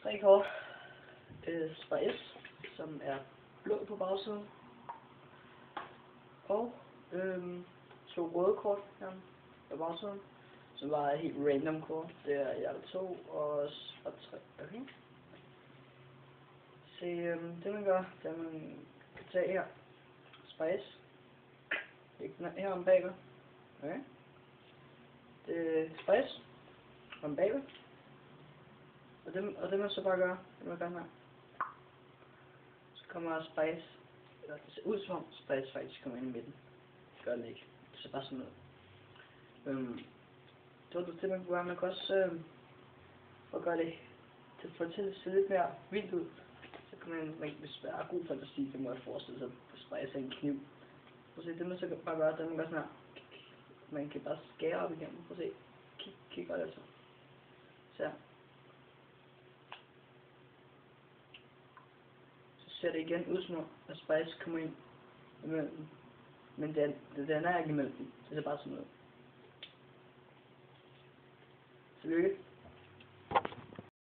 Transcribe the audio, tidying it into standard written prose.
3 kort. Spice, som er blå på bagsiden. Og 2 røde kort her på bagsiden. Som var helt random kort. Det er hjerte 2 og 3. Okay. Se, det man gør, det er, man kan tage her. Spice. Læg den her om bagved. Okay. Det er Spice. Om bagved. Og det man så bare gør, det man gør her. Så kommer Spice. Eller det ser ud som om Spice faktisk kommer ind i midten. Det gør den ikke. Det ser bare sådan ud. Det var det man kunne gøre. Man kan også for at gøre det til at se lidt mere vildt ud. Så kan man hvis man har god fantasi, så må jeg forestille sig at Spice af en kniv. Prøv at se, det man så bare gør, det man gør sådan her. Man kan bare skære op igennem. Prøv at se. Kig godt altså. Så her. Ser det igen ud som om, at Spice kommer ind imellem. Men den er ikke imellem. Det ser bare sådan ud. Tillykke.